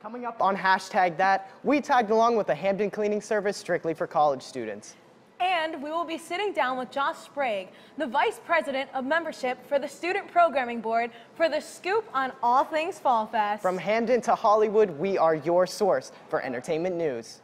Coming up on Hashtag That, we tagged along with the Hampden Cleaning Service strictly for college students. And we will be sitting down with Josh Sprague, the Vice President of Membership for the Student Programming Board, for the scoop on all things Fall Fest. From Hampden to Hollywood, we are your source for entertainment news.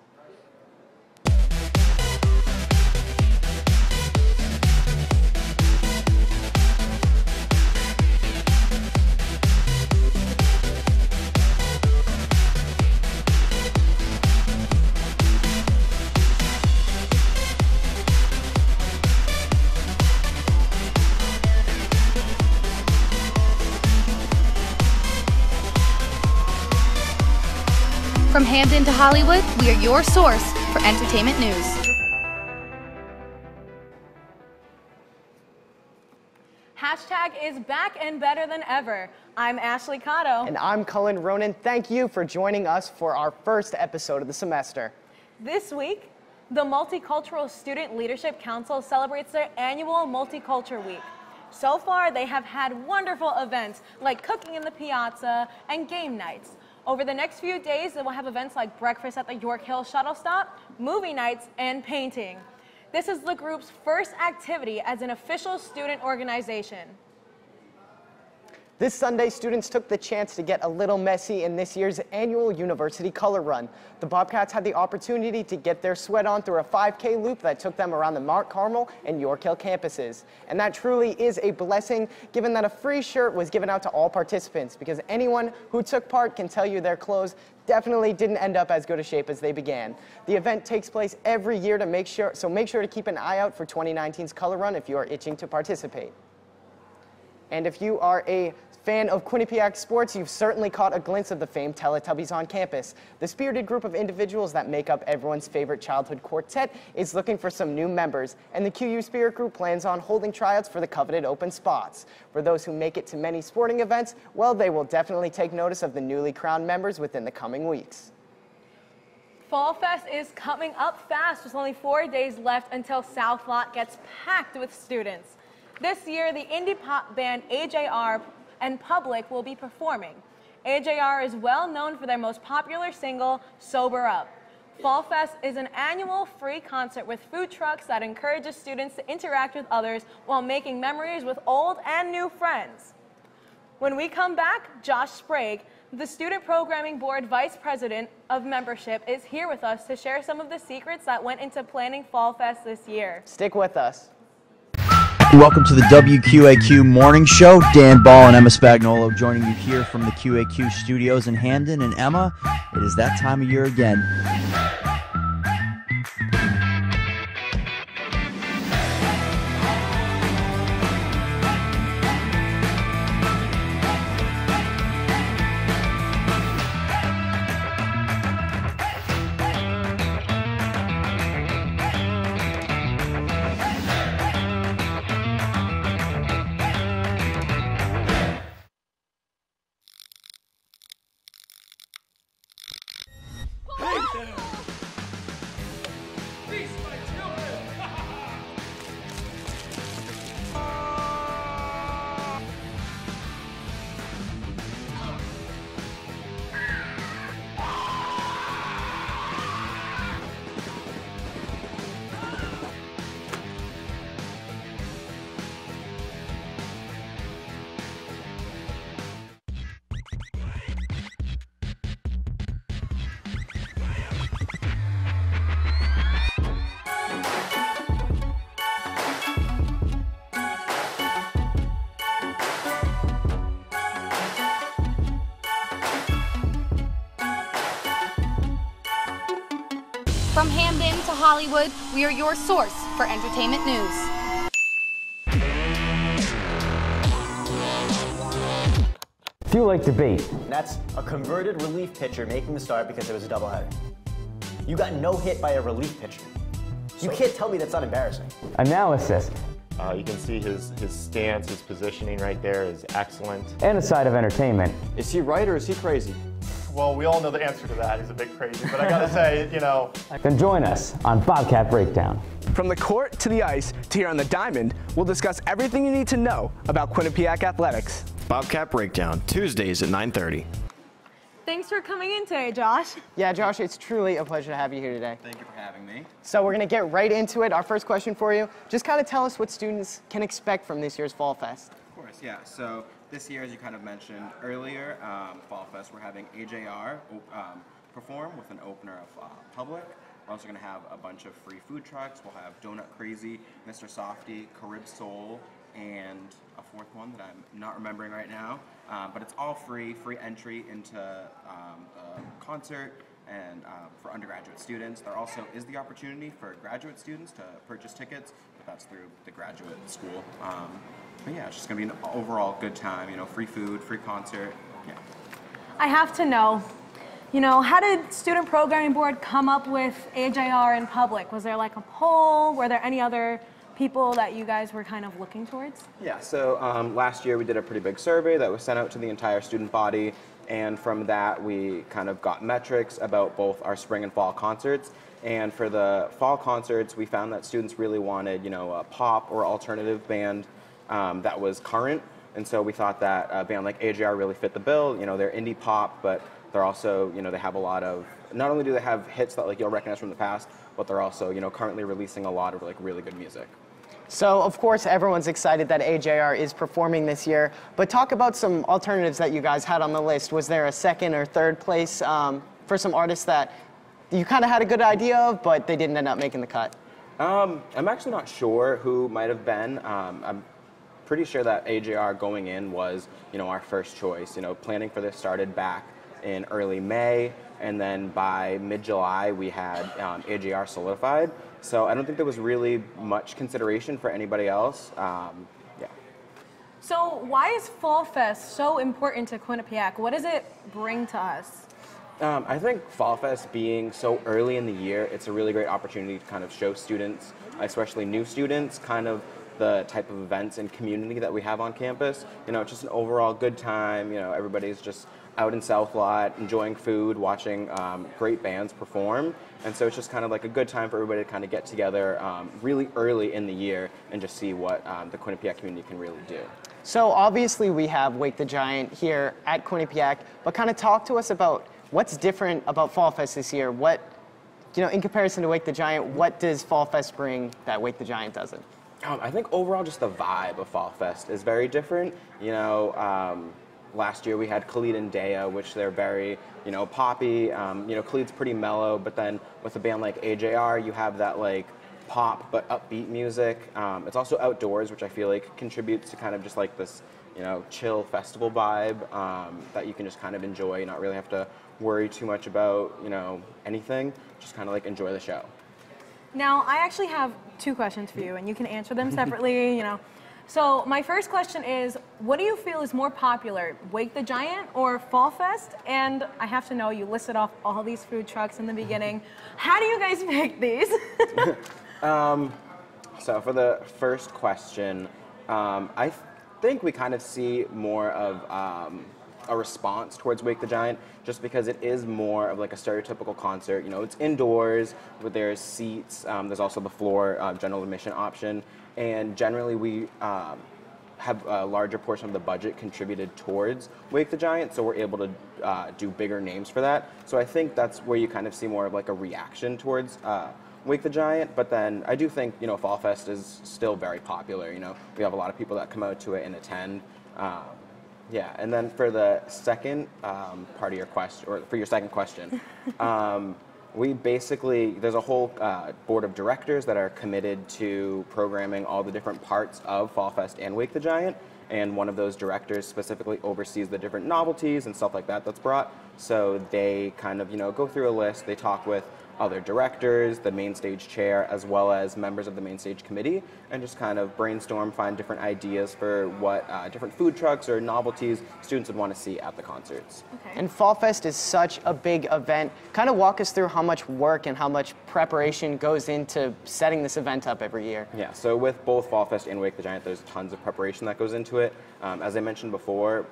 From Hampden to Hollywood, we are your source for entertainment news. Hashtag is back and better than ever. I'm Ashley Cotto. And I'm Cullen Ronan. Thank you for joining us for our first episode of the semester. This week, the Multicultural Student Leadership Council celebrates their annual Multiculture Week. So far, they have had wonderful events like cooking in the piazza and game nights. Over the next few days, they will have events like breakfast at the York Hill Shuttle Stop, movie nights, and painting. This is the group's first activity as an official student organization. This Sunday, students took the chance to get a little messy in this year's annual University Color Run. The Bobcats had the opportunity to get their sweat on through a 5K loop that took them around the Mount Carmel and York Hill campuses. And that truly is a blessing, given that a free shirt was given out to all participants, because anyone who took part can tell you their clothes definitely didn't end up as good a shape as they began. The event takes place every year to make sure to keep an eye out for 2019's Color Run if you are itching to participate. And if you are a fan of Quinnipiac sports, you've certainly caught a glimpse of the famed Teletubbies on campus. The spirited group of individuals that make up everyone's favorite childhood quartet is looking for some new members, and the QU Spirit Group plans on holding tryouts for the coveted open spots. For those who make it to many sporting events, well, they will definitely take notice of the newly crowned members within the coming weeks. Fall Fest is coming up fast with only 4 days left until South Lot gets packed with students. This year, the indie pop band AJR and Public will be performing. AJR is well known for their most popular single, Sober Up. Fall Fest is an annual free concert with food trucks that encourages students to interact with others while making memories with old and new friends. When we come back, Josh Sprague, the Student Programming Board Vice President of Membership, is here with us to share some of the secrets that went into planning Fall Fest this year. Stick with us. Welcome to the WQAQ Morning Show. Dan Ball and Emma Spagnolo joining you here from the QAQ studios in Hampden. And Emma, it is that time of year again. From Hampden to Hollywood, we are your source for entertainment news. If you like debate, That's a converted relief pitcher making the start because it was a doubleheader. You got no hit by a relief pitcher. You can't tell me that's not embarrassing. analysis, You can see his stance, his positioning right there is excellent. and a side of entertainment. Is he right or is he crazy? Well, we all know the answer to that. He's a bit crazy, but I gotta say, you know. Then join us on Bobcat Breakdown. From the court to the ice to here on the diamond, we'll discuss everything you need to know about Quinnipiac athletics. Bobcat Breakdown, Tuesdays at 9:30. thanks for coming in today, Josh. Yeah, Josh, it's truly a pleasure to have you here today. Thank you for having me. So we're going to get right into it. Our first question for you, just kind of tell us what students can expect from this year's Fall Fest. Of course, yeah. So this year, as you kind of mentioned earlier, Fall Fest, we're having AJR perform with an opener of Public. We're also going to have a bunch of free food trucks. We'll have Donut Crazy, Mr. Softy, Carib Soul, and a fourth one that I'm not remembering right now. But it's all free entry into the concert and for undergraduate students. There also is the opportunity for graduate students to purchase tickets, but that's through the graduate school. But yeah, it's just going to be an overall good time, you know, free food, free concert, yeah. I have to know, how did Student Programming Board come up with AJR in Public? Was there like a poll? Were there any other people that you guys were kind of looking towards? Yeah, so last year we did a pretty big survey that was sent out to the entire student body, and from that we kind of got metrics about both our spring and fall concerts. And for the fall concerts, we found that students really wanted, a pop or alternative band that was current. And so we thought that a band like AJR really fit the bill. They're indie pop, but they're also, they have a lot of, not only do they have hits that you'll recognize from the past, but they're also, currently releasing a lot of really good music. So, of course, everyone's excited that AJR is performing this year, but talk about some alternatives that you guys had on the list. Was there a second or third place for some artists that you kind of had a good idea of, but they didn't end up making the cut? I'm actually not sure who might have been. I'm pretty sure that AJR going in was, our first choice. Planning for this started back in early May, and then by mid-July we had AJR solidified. So I don't think there was really much consideration for anybody else. Yeah. So why is Fall Fest so important to Quinnipiac? What does it bring to us? I think Fall Fest being so early in the year, it's a really great opportunity to kind of show students, especially new students, kind of the type of events and community that we have on campus. It's just an overall good time. Everybody's just out in South Lot, enjoying food, watching great bands perform. And so it's just kind of like a good time for everybody to kind of get together really early in the year and just see what the Quinnipiac community can really do. So obviously we have Wake the Giant here at Quinnipiac, but kind of talk to us about what's different about Fall Fest this year. What, in comparison to Wake the Giant, what does Fall Fest bring that Wake the Giant doesn't? I think overall just the vibe of Fall Fest is very different. Last year we had Khalid and Daya, which they're very, poppy. Khalid's pretty mellow, but then with a band like AJR, you have that pop but upbeat music. It's also outdoors, which I feel like contributes to kind of just this, chill festival vibe that you can just kind of enjoy, not really have to worry too much about, anything. Just kind of enjoy the show. Now, I actually have two questions for you, and you can answer them separately, So my first question is, what do you feel is more popular, Wake the Giant or Fall Fest? And I have to know, you listed off all these food trucks in the beginning. How do you guys pick these? So for the first question, I think we kind of see more of a response towards Wake the Giant, just because it is more of a stereotypical concert. It's indoors, but there's seats. There's also the floor general admission option, and generally we have a larger portion of the budget contributed towards Wake the Giant, so we're able to do bigger names for that. So I think that's where you kind of see more of a reaction towards Wake the Giant. But then I do think Fall Fest is still very popular. We have a lot of people that come out to it and attend. Yeah, and then for the second part of your question, or for your second question, we basically, there's a whole board of directors that are committed to programming all the different parts of Fall Fest and Wake the Giant, and one of those directors specifically oversees the different novelties and stuff like that that's brought. So they kind of, go through a list, they talk with other directors, the main stage chair, as well as members of the main stage committee, and just kind of brainstorm, find different ideas for what different food trucks or novelties students would want to see at the concerts. Okay. And Fall Fest is such a big event. Kind of walk us through how much work and how much preparation goes into setting this event up every year. Yeah, so with both Fall Fest and Wake the Giant, there's tons of preparation that goes into it. As I mentioned before,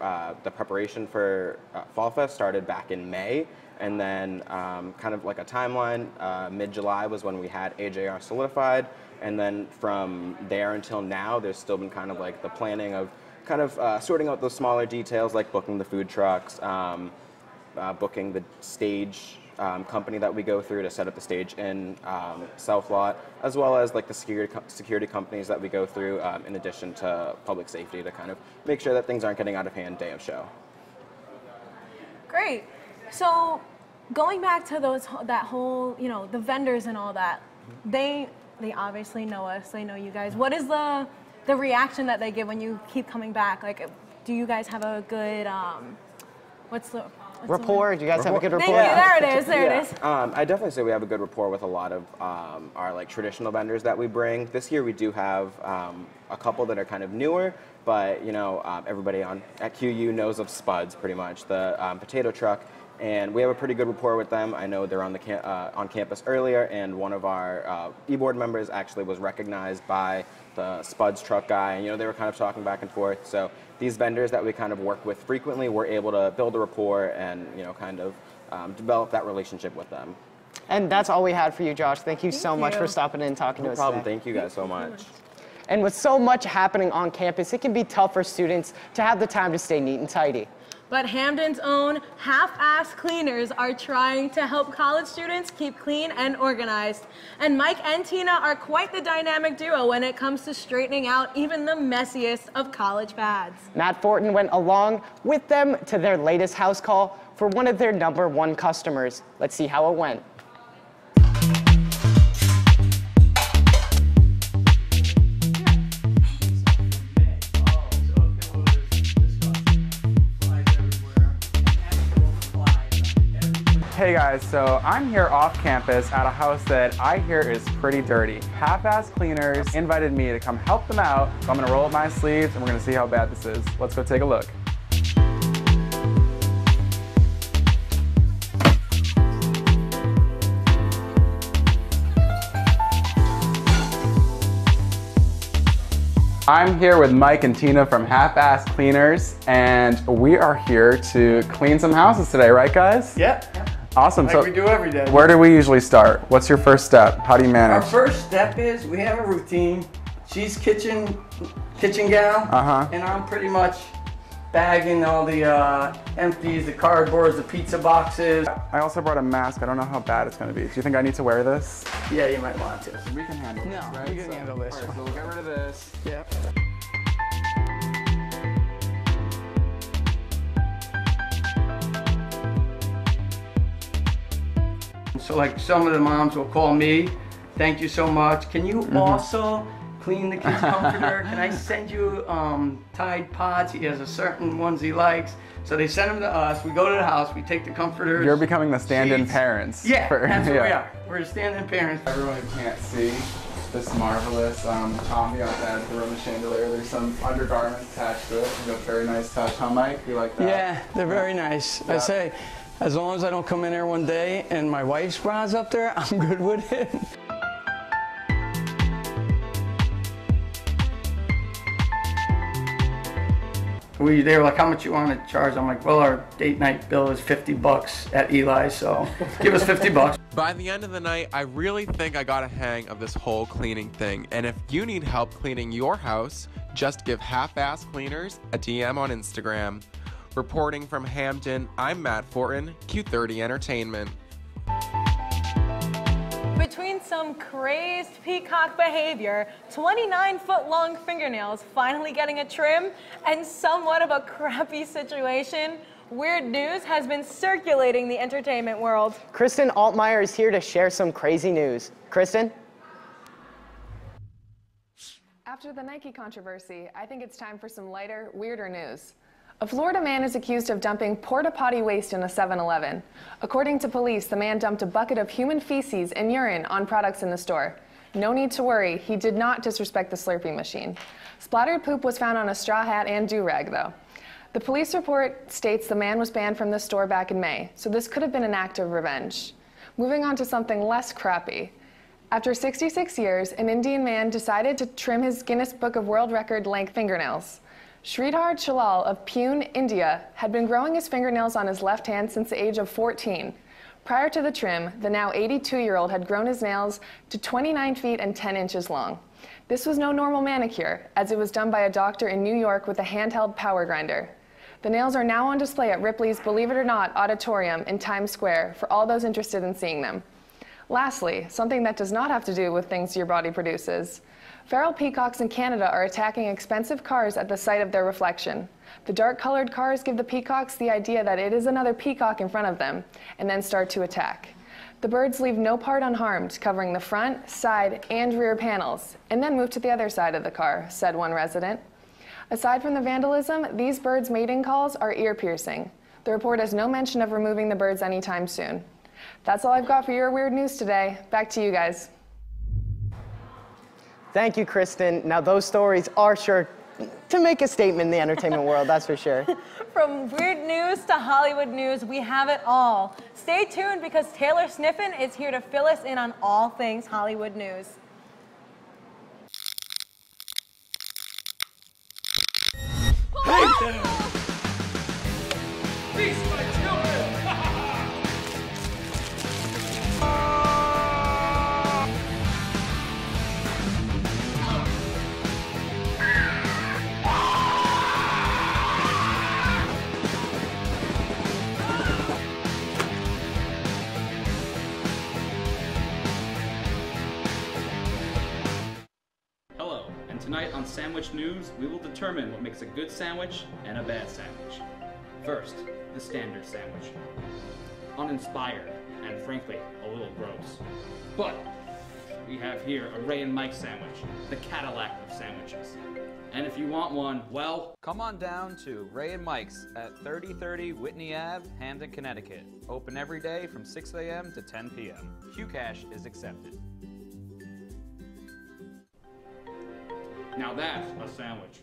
the preparation for Fall Fest started back in May. And then kind of like a timeline, mid-July was when we had AJR solidified. And then from there until now, there's still been kind of the planning of kind of sorting out those smaller details, like booking the food trucks, booking the stage company that we go through to set up the stage in South Lot, as well as like the security companies that we go through in addition to public safety to kind of make sure that things aren't getting out of hand day of show. Great. So going back to that whole, the vendors and all that, they obviously know us, they know you guys. What is the reaction that they give when you keep coming back? Like, do you guys have a good, what's the rapport? Do you guys have a good rapport? Thank you. There it is. There it is. I definitely say we have a good rapport with a lot of our like traditional vendors that we bring. This year we do have a couple that are kind of newer, but everybody at QU knows of Spuds pretty much, the potato truck, and we have a pretty good rapport with them. I know they're on campus earlier, and one of our e-board members actually was recognized by the Spuds truck guy, and they were kind of talking back and forth. So these vendors that we kind of work with frequently, we're able to build a rapport and kind of develop that relationship with them. And that's all we had for you, Josh. Thank you so much for stopping in and talking to us. No problem. Today. Thank you guys so much. And with so much happening on campus, it can be tough for students to have the time to stay neat and tidy. But Hamden's own half-ass cleaners are trying to help college students keep clean and organized. And Mike and Tina are quite the dynamic duo when it comes to straightening out even the messiest of college pads. Matt Fortin went along with them to their latest house call for one of their #1 customers. Let's see how it went. Hey guys, so I'm here off campus at a house that I hear is pretty dirty. Half-ass cleaners invited me to come help them out, so I'm gonna roll up my sleeves and we're gonna see how bad this is. Let's go take a look. I'm here with Mike and Tina from Half-Ass Cleaners, and we are here to clean some houses today, right guys? Yep. Awesome. Like so we do every day. Where do we usually start? What's your first step? How do you manage? Our first step is we have a routine. She's kitchen gal, and I'm pretty much bagging all the empties, the cardboards, the pizza boxes. I also brought a mask. I don't know how bad it's going to be. Do you think I need to wear this? Yeah, you might want to. We can handle this, right? We can handle this. All right, so we'll get rid of this. Yep. So like some of the moms will call me, thank you so much. Can you also clean the kid's comforter? Can I send you Tide Pods? He has a certain ones he likes. So they send them to us. We go to the house. We take the comforters. You're becoming the stand-in sheets. parents. Yeah, that's what we are. We're the stand-in parents. Everyone who can't see this marvelous Tommy on the edge of the room, the chandelier. There's some undergarments attached to it. You got a very nice touch, huh, Mike? You like that? Yeah, they're very nice. Yeah. I say, as long as I don't come in there one day and my wife's bra's up there, I'm good with it. They were like, how much you want to charge? I'm like, well, our date night bill is $50 at Eli, so give us $50. By the end of the night, I really think I got a hang of this whole cleaning thing. And if you need help cleaning your house, just give Half-Ass Cleaners a DM on Instagram. Reporting from Hamden, I'm Matt Fortin, Q30 Entertainment. Between some crazed peacock behavior, 29-foot-long fingernails finally getting a trim, and somewhat of a crappy situation, weird news has been circulating the entertainment world. Kristen Altmeyer is here to share some crazy news. Kristen? After the Nike controversy, I think it's time for some lighter, weirder news. A Florida man is accused of dumping porta-potty waste in a 7-Eleven. According to police, the man dumped a bucket of human feces and urine on products in the store. No need to worry, he did not disrespect the Slurpee machine. Splattered poop was found on a straw hat and do-rag, though. The police report states the man was banned from the store back in May, so this could have been an act of revenge. Moving on to something less crappy. After 66 years, an Indian man decided to trim his Guinness Book of World Record length fingernails. Sridhar Chalal of Pune, India, had been growing his fingernails on his left hand since the age of 14. Prior to the trim, the now 82-year-old had grown his nails to 29 feet and 10 inches long. This was no normal manicure, as it was done by a doctor in New York with a handheld power grinder. The nails are now on display at Ripley's Believe It or Not Auditorium in Times Square for all those interested in seeing them. Lastly, something that does not have to do with things your body produces. Feral peacocks in Canada are attacking expensive cars at the sight of their reflection. The dark-colored cars give the peacocks the idea that it is another peacock in front of them, and then start to attack. The birds leave no part unharmed, covering the front, side, and rear panels, and then move to the other side of the car, said one resident. Aside from the vandalism, these birds' mating calls are ear-piercing. The report has no mention of removing the birds anytime soon. That's all I've got for your weird news today. Back to you guys. Thank you, Kristen. Now, those stories are sure to make a statement in the entertainment world, that's for sure. From weird news to Hollywood news, we have it all. Stay tuned because Taylor Sniffen is here to fill us in on all things Hollywood news. Hey there! These are my children! Hello, and tonight on Sandwich News, we will determine what makes a good sandwich and a bad sandwich. First, the standard sandwich. Uninspired, and frankly, a little gross. But we have here a Ray and Mike sandwich, the Cadillac of sandwiches. And if you want one, well, come on down to Ray and Mike's at 3030 Whitney Ave, Hamden, Connecticut. Open every day from 6 a.m. to 10 p.m. QCash is accepted. now that's a sandwich.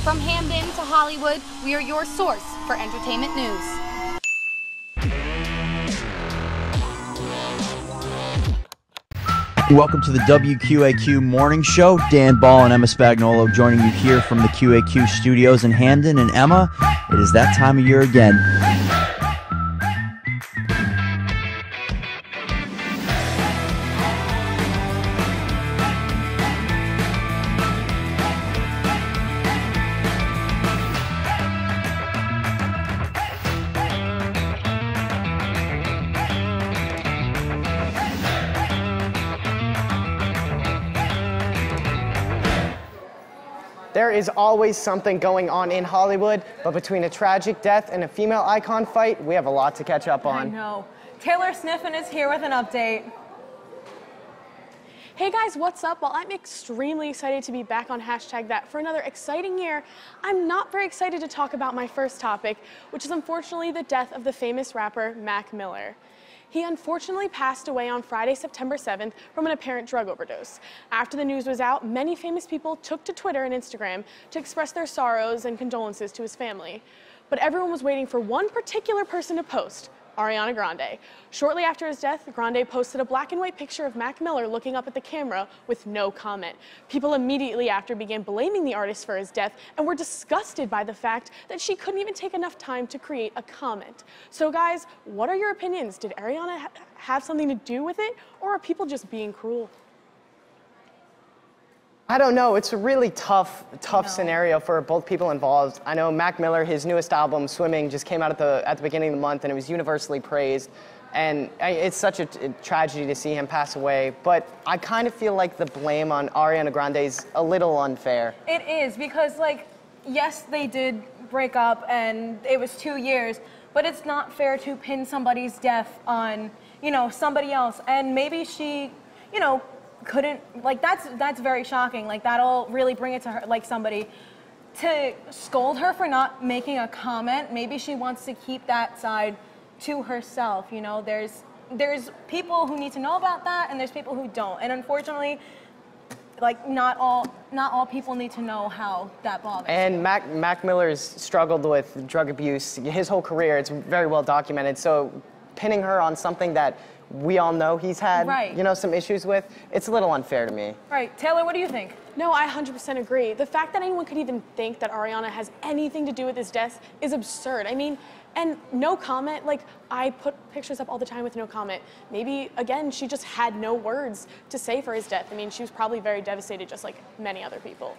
From Hamden to Hollywood, we are your source for entertainment news. Welcome to the WQAQ Morning Show. Dan Ball and Emma Spagnolo joining you here from the QAQ studios in Hamden. And Emma, it is that time of year again. There is always something going on in Hollywood, but between a tragic death and a female icon fight, we have a lot to catch up on. I know. Taylor Sniffen is here with an update. Hey guys, what's up? Well, I'm extremely excited to be back on #that for another exciting year. I'm not very excited to talk about my first topic, which is unfortunately the death of the famous rapper Mac Miller. He unfortunately passed away on Friday, September 7th from an apparent drug overdose. After the news was out, many famous people took to Twitter and Instagram to express their sorrows and condolences to his family. But everyone was waiting for one particular person to post, Ariana Grande. Shortly after his death, Grande posted a black and white picture of Mac Miller looking up at the camera with no comment. People immediately after began blaming the artist for his death and were disgusted by the fact that she couldn't even take enough time to create a comment. So guys, what are your opinions? Did Ariana have something to do with it, or are people just being cruel? I don't know. It's a really tough scenario for both people involved. I know Mac Miller, his newest album, Swimming, just came out at the beginning of the month, and it was universally praised. And it's such a tragedy to see him pass away. But I kind of feel like the blame on Ariana Grande is a little unfair. It is, because, like, yes, they did break up, and it was 2 years, but it's not fair to pin somebody's death on, you know, somebody else. And maybe she, you know, couldn't, like, that's very shocking. Like, that'll really bring it to her, like, somebody to scold her for not making a comment. Maybe she wants to keep that side to herself. You know, there's people who need to know about that, and there's people who don't. And unfortunately, like, not all people need to know how that bothers. And Mac Miller's struggled with drug abuse his whole career. It's very well documented. So pinning her on something that we all know he's had, Right. you know, some issues with. It's a little unfair to me. Right, Taylor, what do you think? No, I 100% agree. The fact that anyone could even think that Ariana has anything to do with his death is absurd. I mean, and no comment, like, I put pictures up all the time with no comment. Maybe, again, she just had no words to say for his death. I mean, she was probably very devastated, just like many other people.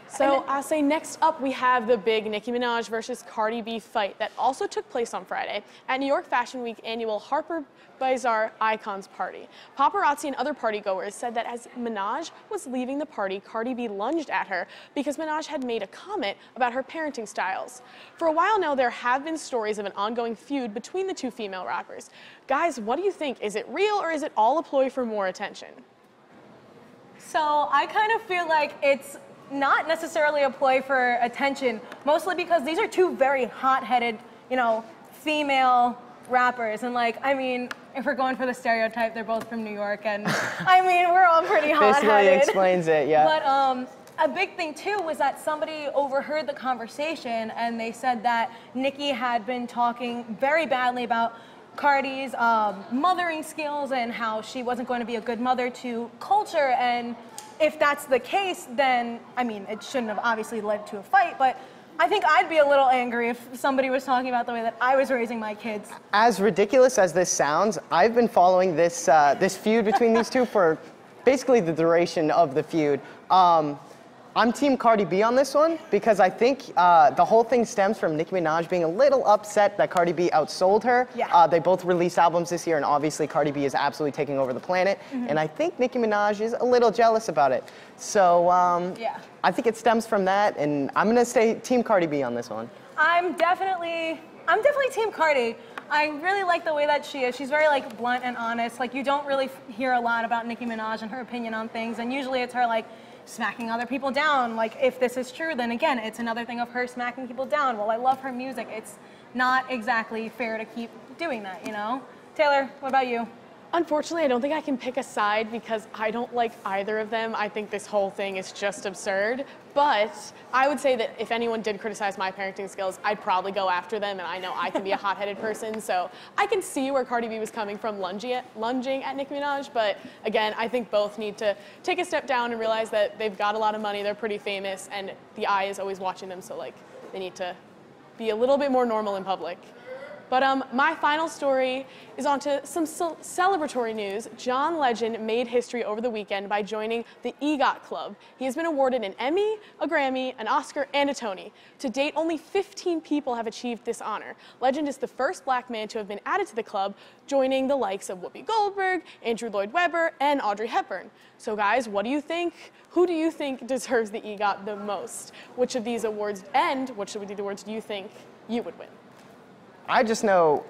So I'll say next up we have the big Nicki Minaj versus Cardi B fight that also took place on Friday at New York Fashion Week annual Harper Bazaar Icons party. Paparazzi and other partygoers said that as Minaj was leaving the party, Cardi B lunged at her because Minaj had made a comment about her parenting styles. For a while now, there have been stories of an ongoing feud between the two female rappers. Guys, what do you think? Is it real or is it all a ploy for more attention? So I kind of feel like it's not necessarily a ploy for attention, mostly because these are two very hot-headed, you know, female rappers. And like, I mean, if we're going for the stereotype, they're both from New York, and I mean, we're all pretty hot-headed. Basically explains it, yeah. But a big thing too was that somebody overheard the conversation, and they said that Nicki had been talking very badly about Cardi's mothering skills and how she wasn't going to be a good mother to Culture. And if that's the case, then, I mean, it shouldn't have obviously led to a fight, but I think I'd be a little angry if somebody was talking about the way that I was raising my kids. As ridiculous as this sounds, I've been following this, this feud between these two for basically the duration of the feud. I'm Team Cardi B on this one because I think the whole thing stems from Nicki Minaj being a little upset that Cardi B outsold her. Yeah. They both released albums this year, and obviously Cardi B is absolutely taking over the planet. And I think Nicki Minaj is a little jealous about it. So yeah. I think it stems from that, and I'm gonna say Team Cardi B on this one. I'm definitely Team Cardi. I really like the way that she is. She's very like blunt and honest. Like you don't really hear a lot about Nicki Minaj and her opinion on things, and usually it's her like smacking other people down. Like if this is true, then again, it's another thing of her smacking people down. Well, I love her music. It's not exactly fair to keep doing that, you know? Taylor, what about you? Unfortunately, I don't think I can pick a side because I don't like either of them. I think this whole thing is just absurd. But I would say that if anyone did criticize my parenting skills, I'd probably go after them, and I know I can be a hot-headed person, so I can see where Cardi B was coming from lunging at Nicki Minaj, but again, I think both need to take a step down and realize that they've got a lot of money, they're pretty famous, and the eye is always watching them, so like they need to be a little bit more normal in public. But my final story is on to some celebratory news. John Legend made history over the weekend by joining the EGOT Club. He has been awarded an Emmy, a Grammy, an Oscar, and a Tony. To date, only 15 people have achieved this honor. Legend is the first black man to have been added to the club, joining the likes of Whoopi Goldberg, Andrew Lloyd Webber, and Audrey Hepburn. So guys, what do you think? Who do you think deserves the EGOT the most? Which of these awards, and which of these awards do you think you would win? I just know,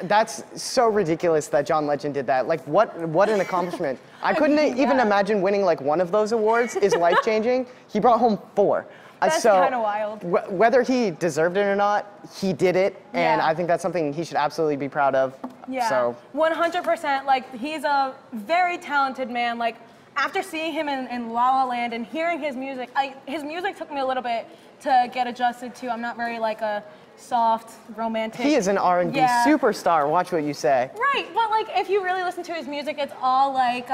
that's so ridiculous that John Legend did that. Like, what an accomplishment. I couldn't even imagine winning like one of those awards is life-changing. He brought home 4. That's kind of wild. Whether he deserved it or not, he did it, and I think that's something he should absolutely be proud of. Yeah, so. 100%. Like, he's a very talented man. Like, after seeing him in La La Land and hearing his music, his music took me a little bit to get adjusted to. I'm not very like a soft, romantic. He is an R&B superstar, watch what you say. Right, but like if you really listen to his music, it's all like,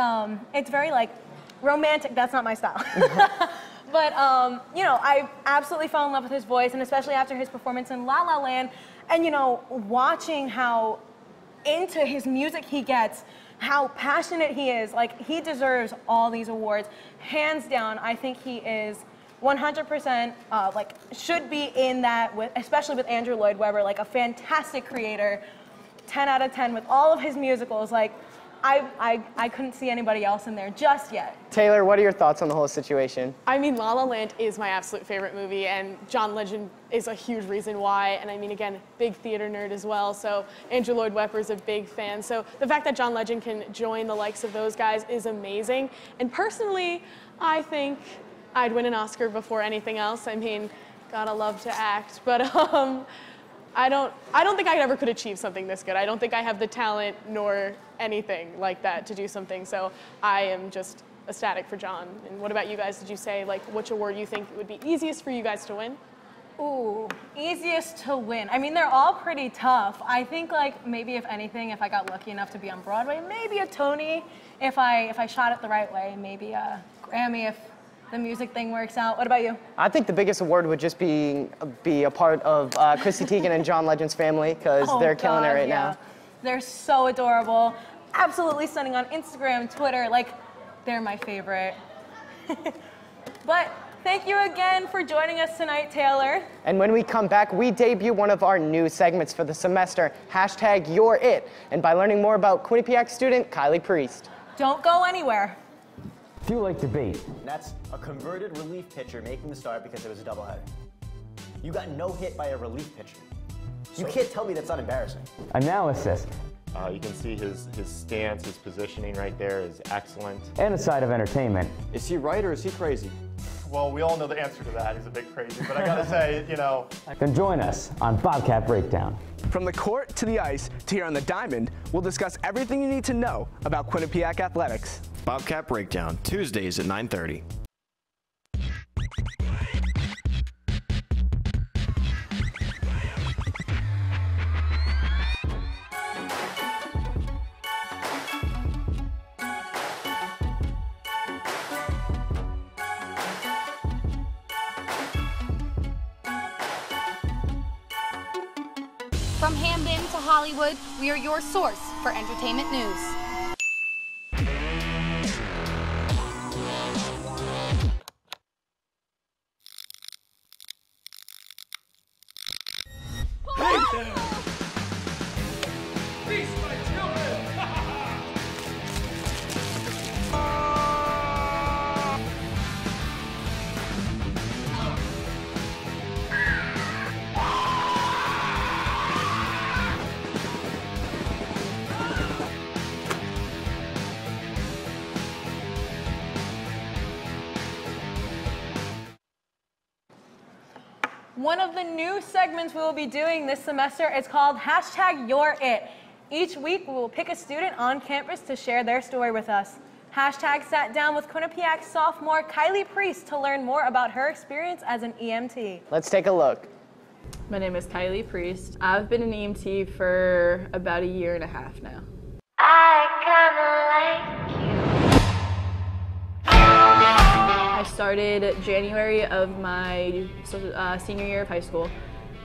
it's very like romantic. That's not my style. But, you know, I absolutely fell in love with his voice, and especially after his performance in La La Land, and, you know, watching how into his music he gets, how passionate he is, like, he deserves all these awards. Hands down, I think he is 100%, like, should be in that, with, especially with Andrew Lloyd Webber, like, a fantastic creator, 10 out of 10 with all of his musicals, like, I couldn't see anybody else in there just yet. Taylor, what are your thoughts on the whole situation? I mean, La La Land is my absolute favorite movie, and John Legend is a huge reason why. And I mean, again, big theater nerd as well. So Andrew Lloyd Webber is a big fan. So the fact that John Legend can join the likes of those guys is amazing. And personally, I think I'd win an Oscar before anything else. I mean, gotta love to act, but I don't think I ever could achieve something this good. I don't think I have the talent nor anything like that to do something. So I am just ecstatic for John. And what about you guys? Did you say like which award you think would be easiest for you guys to win? Ooh, easiest to win. I mean, they're all pretty tough. I think like maybe if anything, if I got lucky enough to be on Broadway, maybe a Tony. If I shot it the right way, maybe a Grammy if the music thing works out. What about you? I think the biggest award would just be a part of Chrissy Teigen and John Legend's family, because they're killing it right now. They're so adorable. Absolutely stunning on Instagram, Twitter. Like, they're my favorite. But thank you again for joining us tonight, Taylor. And when we come back, we debut one of our new segments for the semester, #YourIt. And by learning more about Quinnipiac student Kylie Priest. Don't go anywhere. If you like debate, That's a converted relief pitcher making the start because it was a doubleheader. You got no hit by a relief pitcher. You can't tell me that's not embarrassing. analysis, You can see his stance, his positioning right there is excellent. and a side of entertainment. Is he right or is he crazy? Well, we all know the answer to that. He's a bit crazy, but I gotta say, you know. Then join us on Bobcat Breakdown. From the court to the ice to here on the diamond, we'll discuss everything you need to know about Quinnipiac athletics. Bobcat Breakdown, Tuesdays at 9:30. From Hamden to Hollywood, we are your source for entertainment news. Hey there! Feast my children! One of the new segments we will be doing this semester is called #YourIt. Each week, we will pick a student on campus to share their story with us. Sat down with Quinnipiac sophomore Kylie Priest to learn more about her experience as an EMT. Let's take a look. My name is Kylie Priest. I've been an EMT for about 1.5 years now. I started January of my senior year of high school,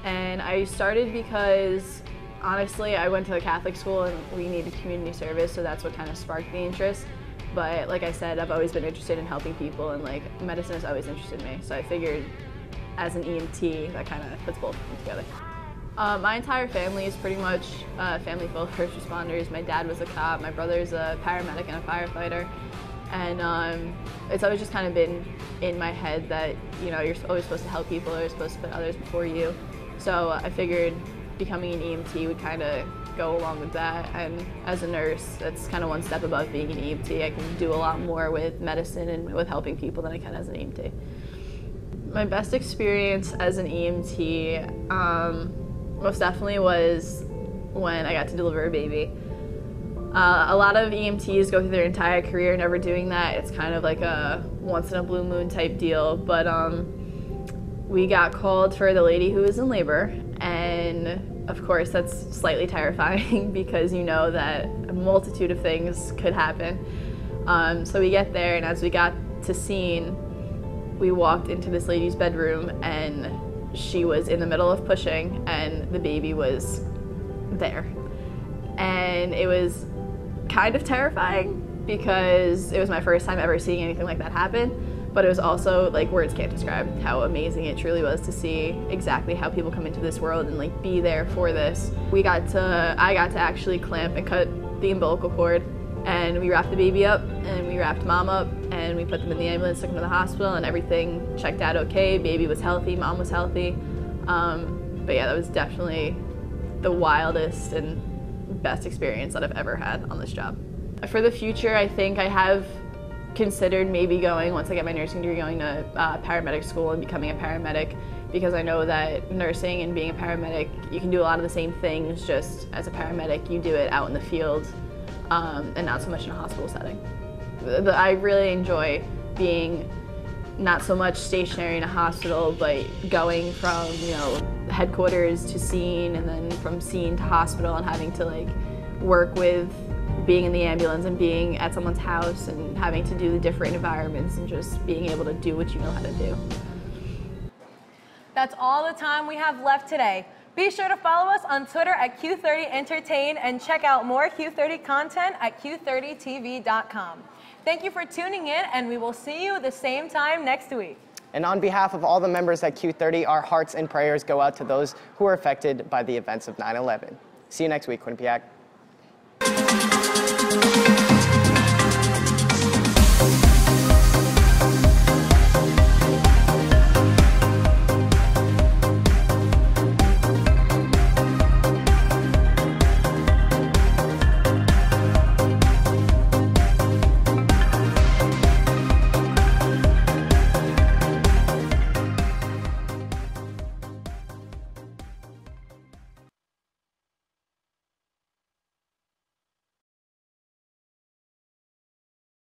and I started because honestly I went to a Catholic school and we needed community service, so that's what kind of sparked the interest. But like I said, I've always been interested in helping people, and like medicine has always interested me, so I figured as an EMT that kind of puts both of them together. My entire family is pretty much a family full of first responders. My dad was a cop, my brother's a paramedic and a firefighter. And it's always just kind of been in my head that, you know, you're always supposed to help people, or you're supposed to put others before you. So I figured becoming an EMT would kind of go along with that. And as a nurse, that's kind of one step above being an EMT. I can do a lot more with medicine and with helping people than I can as an EMT. My best experience as an EMT most definitely was when I got to deliver a baby. A lot of EMTs go through their entire career never doing that. It's kind of like a once in a blue moon type deal, but we got called for the lady who was in labor, and of course that's slightly terrifying because you know that a multitude of things could happen. So we get there, and as we got to scene, we walked into this lady's bedroom, and she was in the middle of pushing, and the baby was there. And it was kind of terrifying because it was my first time ever seeing anything like that happen, but it was also like words can't describe how amazing it truly was to see exactly how people come into this world and like be there for this. I got to actually clamp and cut the umbilical cord, and we wrapped the baby up and we wrapped mom up and we put them in the ambulance, took them to the hospital, and everything checked out okay. Baby was healthy, mom was healthy. But yeah, that was definitely the wildest and best experience that I've ever had on this job. For the future, I think I have considered maybe going, once I get my nursing degree, going to paramedic school and becoming a paramedic, because I know that nursing and being a paramedic, you can do a lot of the same things, just as a paramedic you do it out in the field and not so much in a hospital setting. I really enjoy being not so much stationary in a hospital, but going from, you know, headquarters to scene, and then from scene to hospital, and having to like work with being in the ambulance and being at someone's house and having to do the different environments and just being able to do what you know how to do. That's all the time we have left today. Be sure to follow us on Twitter at Q30 Entertain and check out more Q30 content at Q30TV.com. Thank you for tuning in, and we will see you the same time next week. And on behalf of all the members at Q30, our hearts and prayers go out to those who are affected by the events of 9/11. See you next week, Quinnipiac.